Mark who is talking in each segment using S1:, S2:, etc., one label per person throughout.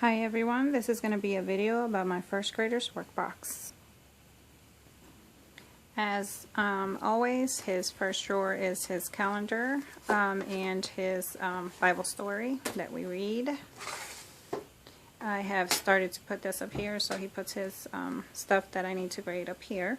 S1: Hi everyone, this is going to be a video about my first grader's workbox. As always, his first drawer is his calendar and his Bible story that we read. I have started to put this up here, so he puts his stuff that I need to grade up here.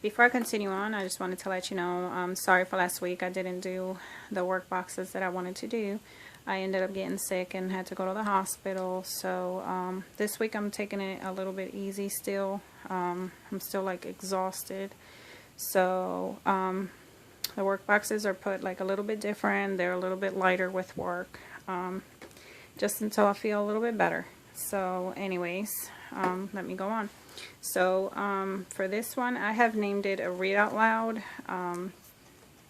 S1: Before I continue on, I just wanted to let you know, I'm sorry for last week. I didn't do the work boxes that I wanted to do. I ended up getting sick and had to go to the hospital, so this week I'm taking it a little bit easy still. I'm still like exhausted, so the work boxes are put like a little bit different. They're a little bit lighter with work, just until I feel a little bit better. So anyways, let me go on. So for this one, I have named it a read out loud.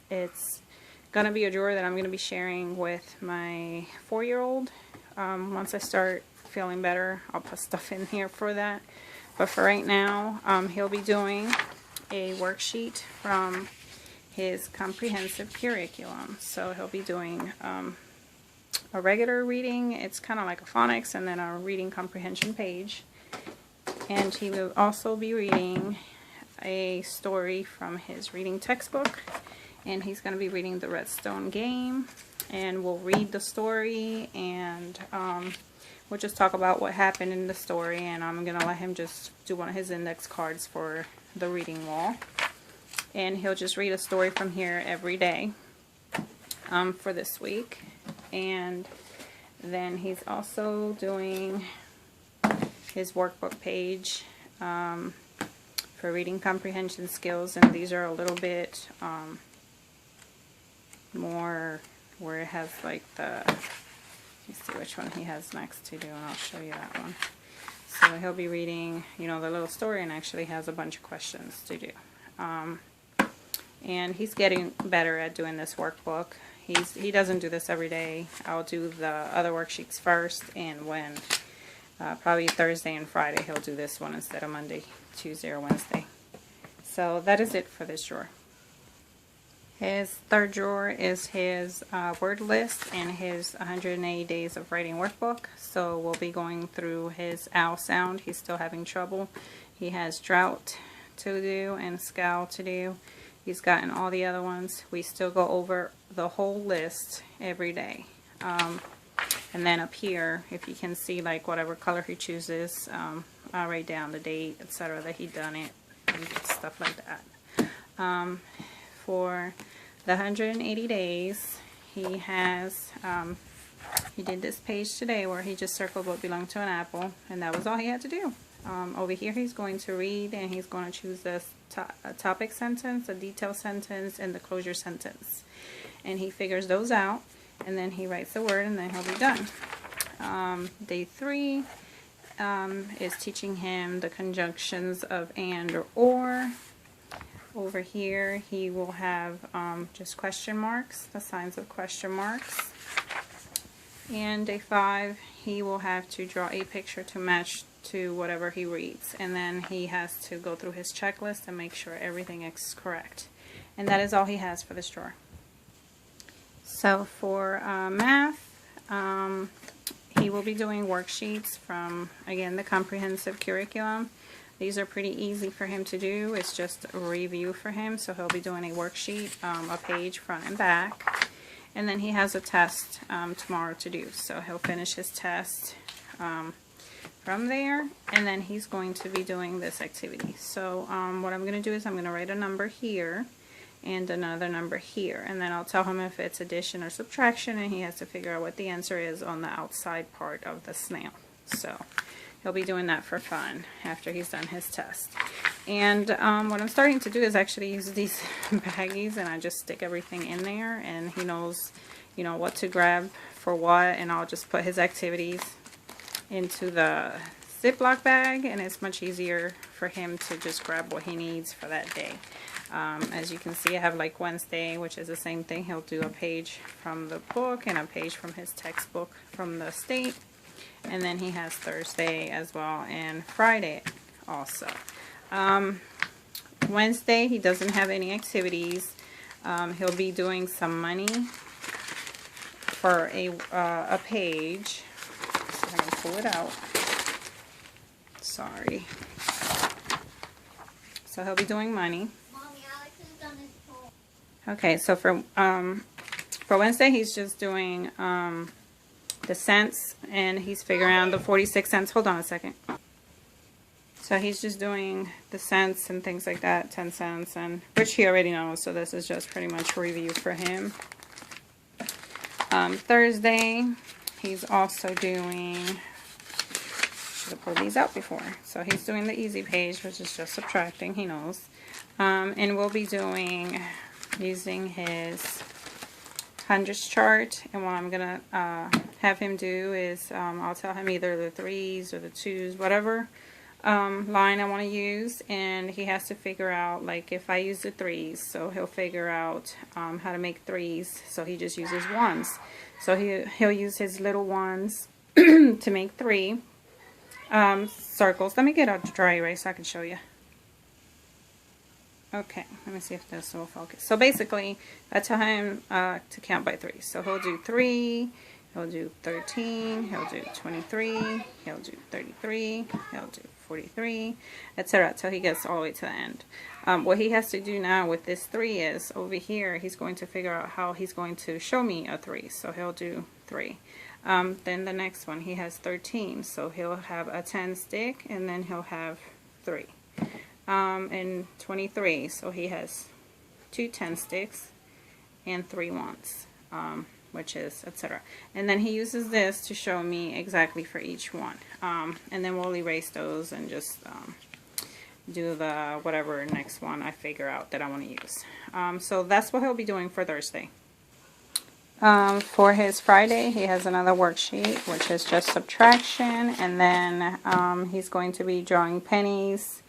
S1: It's gonna be a drawer that I'm gonna be sharing with my 4-year-old. Once I start feeling better, I'll put stuff in here for that. But for right now, he'll be doing a worksheet from his comprehensive curriculum. So he'll be doing a regular reading. It's kind of like a phonics and then a reading comprehension page. And he will also be reading a story from his reading textbook. And he's going to be reading The Redstone Game, and we'll read the story, and we'll just talk about what happened in the story, and I'm going to let him just do one of his index cards for the reading wall. And he'll just read a story from here every day for this week. And then he's also doing his workbook page for reading comprehension skills, and these are a little bit more where it has like the, let me see which one he has next to do, and I'll show you that one. So he'll be reading, you know, the little story, and actually has a bunch of questions to do. And he's getting better at doing this workbook. He doesn't do this every day. I'll do the other worksheets first, and when probably Thursday and Friday he'll do this one instead of Monday, Tuesday, or Wednesday. So that is it for this drawer. His third drawer is his word list and his 180 days of writing workbook. So we'll be going through his owl sound. He's still having trouble. He has drought to do and scowl to do. He's gotten all the other ones. We still go over the whole list every day. And then up here, if you can see like whatever color he chooses, I'll write down the date, etc. that he done it, and stuff like that. For the 180 days, he has, he did this page today where he just circled what belonged to an apple, and that was all he had to do. Over here he's going to read, and he's going to choose the topic sentence, a detail sentence, and the closure sentence. And he figures those out, and then he writes the word, and then he'll be done. Day 3 is teaching him the conjunctions of and or. Over here he will have just question marks, the signs of question marks. And day 5 he will have to draw a picture to match to whatever he reads, and then he has to go through his checklist and make sure everything is correct. And that is all he has for this drawer. So for math, he will be doing worksheets from, again, the comprehensive curriculum. These are pretty easy for him to do. It's just a review for him. So he'll be doing a worksheet, a page front and back. And then he has a test tomorrow to do. So he'll finish his test from there. And then he's going to be doing this activity. So what I'm going to do is I'm going to write a number here and another number here. And then I'll tell him if it's addition or subtraction. And he has to figure out what the answer is on the outside part of the snail. So he'll be doing that for fun after he's done his test. And what I'm starting to do is actually use these baggies, and I just stick everything in there, and he knows, you know, what to grab for what, and I'll just put his activities into the Ziploc bag, and it's much easier for him to just grab what he needs for that day. As you can see, I have like Wednesday, which is the same thing. He'll do a page from the book and a page from his textbook from the state. And then he has Thursday as well, and Friday also. Wednesday, he doesn't have any activities. He'll be doing some money for a page. I'm going to pull it out. Sorry. So he'll be doing money.
S2: Mommy, Alex has done his poll.
S1: Okay, so for Wednesday, he's just doing the cents, and he's figuring out the 46 cents. Hold on a second. So he's just doing the cents and things like that, 10 cents, and which he already knows, so this is just pretty much a review for him. Thursday, he's also doing, should have pulled these out before. So he's doing the easy page, which is just subtracting, he knows. And we'll be doing, using his hundreds chart, and what I'm gonna have him do is I'll tell him either the 3s or the 2s, whatever line I want to use, and he has to figure out, like if I use the 3s, so he'll figure out how to make 3s, so he just uses 1s. So he'll use his little 1s to make 3 circles. Let me get a dry erase so I can show you. Okay, let me see if this will focus. So basically, I tell him to count by 3. So he'll do 3, he'll do 13, he'll do 23, he'll do 33, he'll do 43, etc. Until he gets all the way to the end. What he has to do now with this 3 is, over here, he's going to figure out how he's going to show me a 3. So he'll do 3. Then the next one, he has 13. So he'll have a 10 stick, and then he'll have 3. And 23, so he has 2 10 sticks and 3 1s, which is etc. And then he uses this to show me exactly for each one, and then we'll erase those and just do the whatever next one I figure out that I want to use. So that's what he'll be doing for Thursday. For his Friday, he has another worksheet, which is just subtraction, and then he's going to be drawing pennies.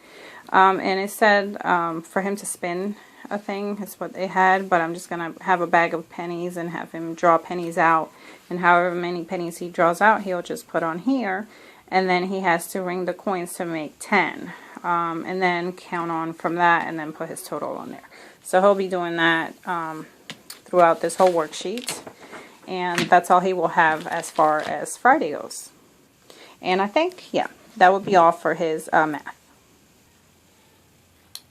S1: And it said for him to spin a thing is what they had, but I'm just going to have a bag of pennies and have him draw pennies out, and however many pennies he draws out, he'll just put on here, and then he has to ring the coins to make 10, and then count on from that, and then put his total on there. So he'll be doing that throughout this whole worksheet, and that's all he will have as far as Friday goes. And I think, yeah, that would be all for his math.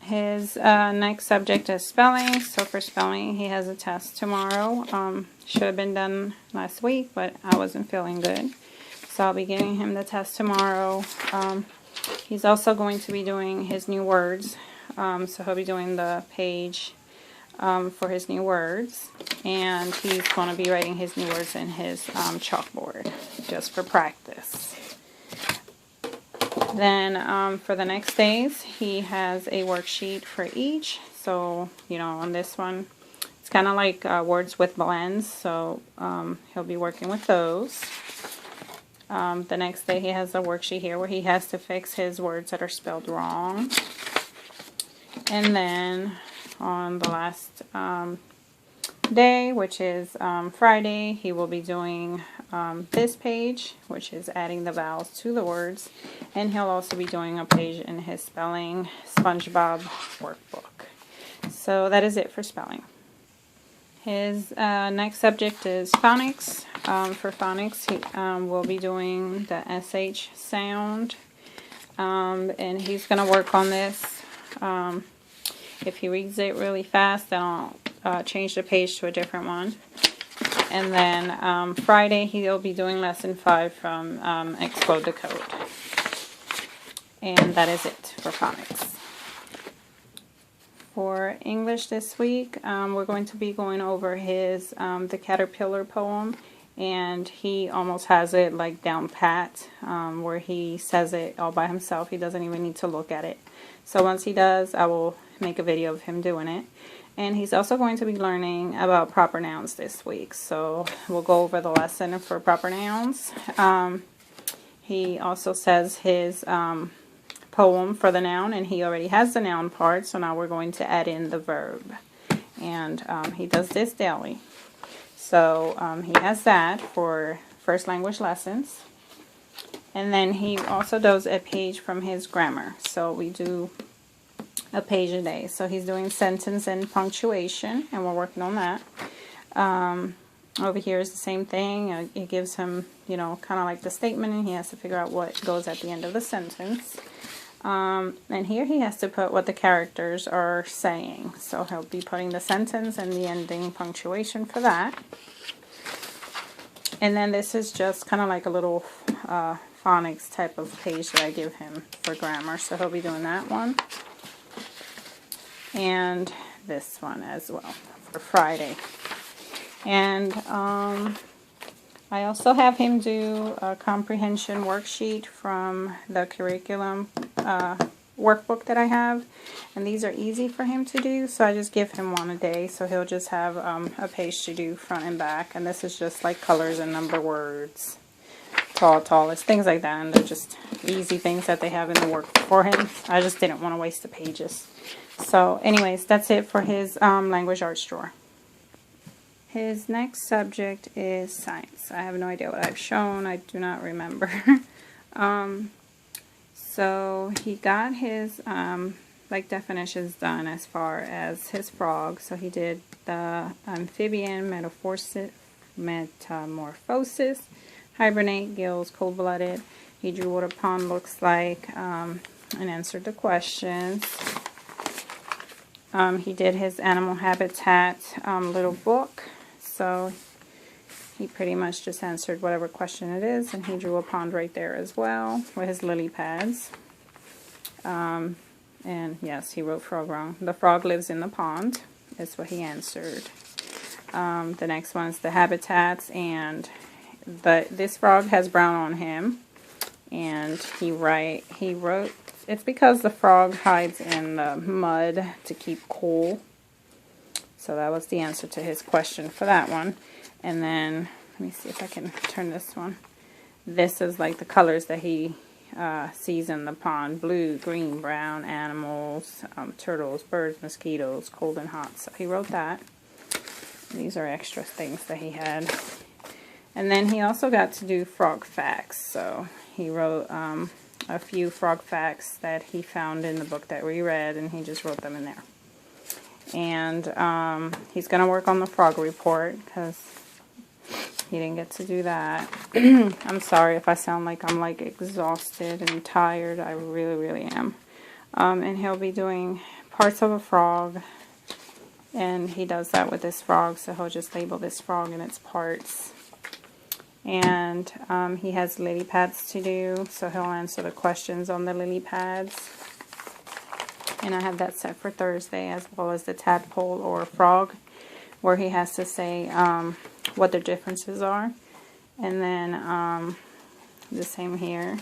S1: His next subject is spelling. So for spelling, he has a test tomorrow. Should have been done last week, but I wasn't feeling good. So I'll be giving him the test tomorrow. He's also going to be doing his new words. So he'll be doing the page for his new words. And he's going to be writing his new words in his chalkboard, just for practice. Then for the next days, he has a worksheet for each. So, you know, on this one, it's kind of like words with blends. So he'll be working with those. The next day, he has a worksheet here where he has to fix his words that are spelled wrong. And then on the last day, which is Friday, he will be doing this page, which is adding the vowels to the words, and he'll also be doing a page in his spelling SpongeBob workbook. So that is it for spelling. His next subject is phonics. For phonics, he will be doing the SH sound, and he's going to work on this. If he reads it really fast, then I'll change the page to a different one. And then Friday, he'll be doing lesson 5 from Explode the Code. And that is it for phonics. For English this week, we're going to be going over his The Caterpillar poem. And he almost has it like down pat, where he says it all by himself. He doesn't even need to look at it. So once he does, I will make a video of him doing it. And he's also going to be learning about proper nouns this week. So we'll go over the lesson for proper nouns. He also says his poem for the noun, and he already has the noun part. So now we're going to add in the verb. And he does this daily. So he has that for first language lessons. And then he also does a page from his grammar. So we do a page a day. So he's doing sentence and punctuation, and we're working on that. Over here is the same thing. It gives him, you know, kind of like the statement, and he has to figure out what goes at the end of the sentence. And here he has to put what the characters are saying. So he'll be putting the sentence and the ending punctuation for that. And then this is just kind of like a little phonics type of page that I give him for grammar. So he'll be doing that one. And this one as well for Friday. And I also have him do a comprehension worksheet from the curriculum workbook that I have. And these are easy for him to do, so I just give him one a day. So he'll just have a page to do front and back. And this is just like colors and number words, tall, tallest, things like that. And they're just easy things that they have in the work for him. I just didn't want to waste the pages. So anyways, that's it for his language arts drawer. His next subject is science. I have no idea what I've shown. I do not remember. So he got his like definitions done as far as his frog. So he did the amphibian, metamorphosis, hibernate, gills, cold-blooded. He drew what a pond looks like and answered the questions. He did his animal habitat little book. So he pretty much just answered whatever question it is, and he drew a pond right there as well with his lily pads. And yes, he wrote frog wrong. The frog lives in the pond is what he answered. The next one is the habitats, and this frog has brown on him, and he wrote it's because the frog hides in the mud to keep cool. So that was the answer to his question for that one. And then, let me see if I can turn this one. This is like the colors that he sees in the pond. Blue, green, brown, animals, turtles, birds, mosquitoes, cold and hot. So he wrote that. These are extra things that he had. And then he also got to do frog facts. So he wrote a few frog facts that he found in the book that we read, and he just wrote them in there. And he's going to work on the frog report because he didn't get to do that. I'm sorry if I sound like I'm like exhausted and tired. I really, really am. And he'll be doing parts of a frog. And he does that with this frog. So he'll just label this frog and its parts. And he has lily pads to do. So he'll answer the questions on the lily pads. And I have that set for Thursday, as well as the tadpole or frog, where he has to say what the differences are. And then the same here,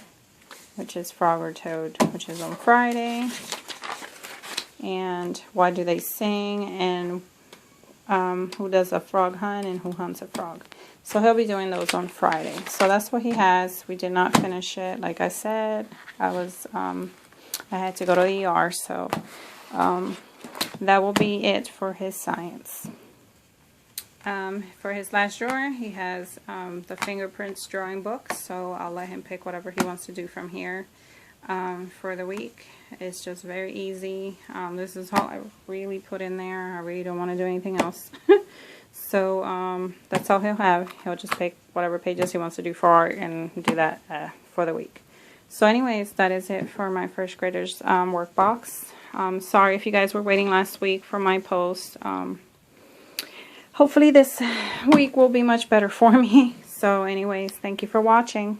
S1: which is frog or toad, which is on Friday. And why do they sing, and who does a frog hunt, and who hunts a frog. So he'll be doing those on Friday. So that's what he has. We did not finish it. Like I said, I had to go to the ER, so that will be it for his science. For his last drawer, he has the Fingerprints drawing book, so I'll let him pick whatever he wants to do from here for the week. It's just very easy. This is all I really put in there. I really don't want to do anything else. So that's all he'll have. He'll just pick whatever pages he wants to do for art and do that for the week. So anyways, that is it for my first graders workbox. Sorry if you guys were waiting last week for my post. Hopefully this week will be much better for me. So anyways, thank you for watching.